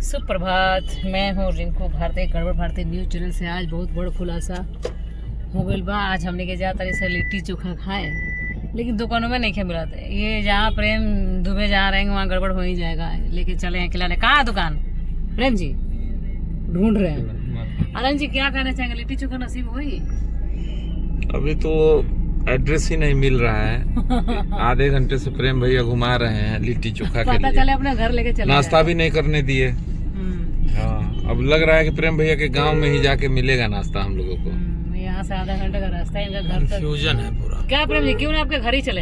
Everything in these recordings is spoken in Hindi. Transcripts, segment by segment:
सुप्रभात, मैं हूँ रिंकू भारती, गड़बड़ भारती न्यूज चैनल से। आज बहुत बड़ा खुलासा हो गई बा। आज हमने के जाता से लिट्टी चोखा खाए, लेकिन दुकानों में नहीं खे मिला था। ये जहाँ प्रेम दुबे जहाँ रहेंगे वहाँ गड़बड़ हो ही जाएगा। लेके चले हैं खिलाने। कहाँ है दुकान? प्रेम जी ढूंढ रहे हैं। आनंद जी क्या कहना चाहेंगे? लिट्टी चोखा नसीब हुई? अभी तो एड्रेस ही नहीं मिल रहा है। आधे घंटे से प्रेम भैया घुमा रहे हैं लिट्टी चोखा के पता लिए। चले अपने घर लेके चले। नाश्ता भी नहीं करने दिए। हाँ, अब लग रहा है कि प्रेम भैया के गांव में ही जाके मिलेगा नाश्ता हम लोगों को। यहाँ से आधा घंटे का रास्ता है इनका घर तक। कंफ्यूजन है पूरा। क्या प्रेम जी, क्यों ना आपके घर ही चले?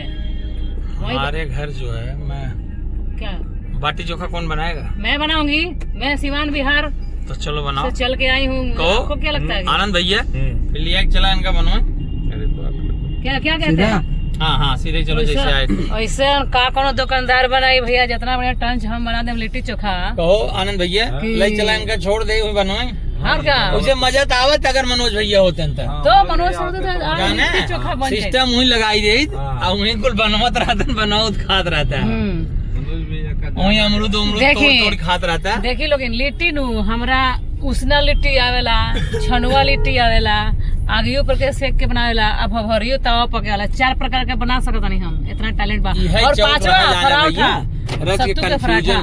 हमारे घर जो है, मैं क्या बाटी चोखा कौन बनाएगा? मैं बनाऊंगी। मैं सिवान बिहार तो चलो बनाओ। से चल के आई हूँ। आपको क्या लगता है? आनंद भैया लिया चला इनका बनवा। अरे बाप रे। क्या क्या कहते हैं? हाँ सीधे चलो जैसे आए। ऐसे का कोनो दुकानदार बनाई भैया, जितना बढ़िया टंच हम बना दे लिट्टी चोखा। कहो आनंद भैया ले चला इनका, छोड़ दे बनवाए। हाँ क्या उसे मजा तो आवत अगर मनोज भैया होते तो मनोज लिट्टी चोखा बन जाए। सिस्टम वही लगाई दे और वही कुल बनवत रहता, बनावत खात रहता है। मनोज भैया का वही अमरूद तोड़ खात रहता है। देखी लोग लिट्टी नु हमरा उसना लिट्टी आवेला, छनुआ लिट्टी आवेला, आगियो पर के सेक के बनावेला, अब भरियो तवा पकेला। 4 प्रकार के बना सकत नहीं हम, इतना टैलेंट बा। और पांचवा पराठा, सत्तू के पराठा।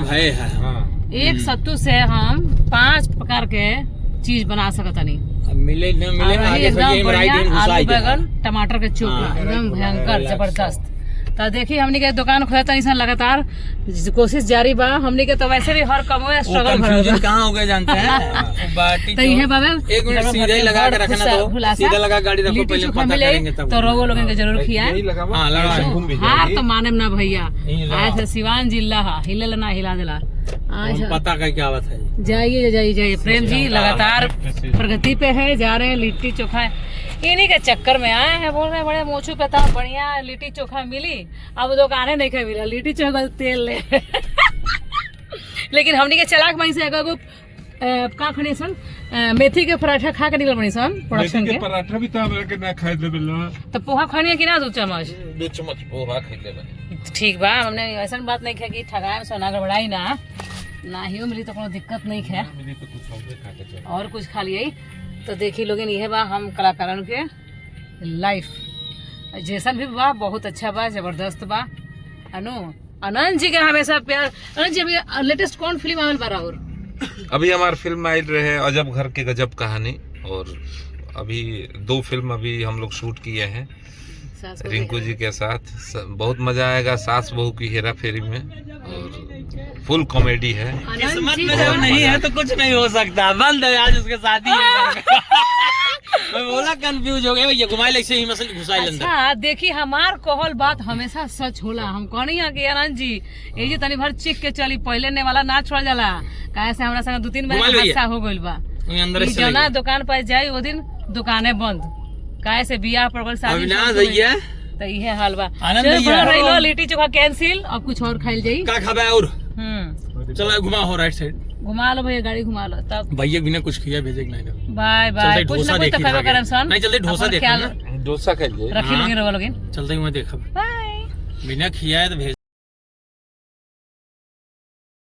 एक सत्तू से हम 5 प्रकार के चीज बना सकत नहीं। मिले न मिले आगे एकदम बढ़िया। आलू बैगन टमाटर के चोखा एकदम भयंकर जबरदस्त। तो देखिए हमनी के दुकान खोया तनी सन लगातार कोशिश जारी बा। हमनी के तो वैसे भी हर कमो स्ट्रगल कंफ्यूजन कहाँ हो गया जानते हैं? बाटी तो ये बाबे एक मिनट सीधे ही लगा के रखना, तो सीधा लगा गाड़ी रखो, पहले पता करेंगे तब। तो रोगो लोगों के जरूर खियाए। हाँ लगा हार तो माने ना भैया। ऐसे सिवान जिला हिले ना हिला दिला। पता का क्या बात है। जाइए जाइए जाइए। प्रेम जी लगातार प्रगति पे है, जा रहे हैं। लिट्टी चोखा इन्हीं के चक्कर में आए हैं। बोल रहे बड़े मोचू पे था, बढ़िया लिट्टी चोखा मिली। अब दुकानें नहीं खा मिला, लिट्टी चोखा तेल ले। लेकिन हमनी के चलाक बनी से का खनी सन मेथी के पराठा खा के निकल बनी सन प्रोडक्शन के। पराठा भी तो हमरा के ना खाए देबे लो। तो पोहा खानी है कि ना 2 चम्मच? 2 चम्मच पोहा खाई लेबे। ठीक बा। हमने ऐसा बात नहीं है कि ठगाए में सोना गड़बड़ाई ना ही मिली तो कोनो दिक्कत नहीं है। मिली तो कुछ और खा के चल। और कुछ खा लिए। तो देखी लोग ये बा हम कलाकारन के लाइफ जैसा भी बा, बहुत अच्छा बा, जबरदस्त बा। अनु आनंद जी के हमेशा प्यार। आनंद जी अभी लेटेस्ट कौन फिल्म आवल बा? और अभी हमार फिल्म आई रहे अजब घर की गजब कहानी, और अभी 2 फिल्म अभी हम लोग शूट किए हैं रिंकू जी के साथ। बहुत मजा आएगा सास बहू की हेरा फेरी में, और फुल कॉमेडी है। किस्मत में जब नहीं है तो कुछ नहीं हो सकता। बंद है आज उसके साथ ही मैं बोला कंफ्यूज हो गया भैया, घुमाई ले से ही मसल घुसाई लंदर। अच्छा देखी हमार कहल बात हमेशा सच होला। हम कहनी है कि आनंद जी ये जी तनी भर चिक के चली, पहले ने वाला ना छोड़ जाला। काहे से हमरा संग 2-3 बार हादसा हो गइल बा। अंदर से जना दुकान पर जाई वो दिन दुकानें बंद, काहे से बियाह पर शादी भैया तो ये हाल बा। आनंद भैया लिट्टी चोखा कैंसिल, अब कुछ और खाइल जाई। का खाबे? और चलो घुमा हो राइट साइड, घुमा लो भैया, गाड़ी घुमा लो। तब भैया बिना कुछ किया भेजे नहीं। Bye bye. कुछ ना कुछ तो खाबे करम सन। नहीं चलते डोसा देखा ना, डोसा खाइए रखी लोगे। चलते ही मैं देखा बाय। बिना खिया है तो भेज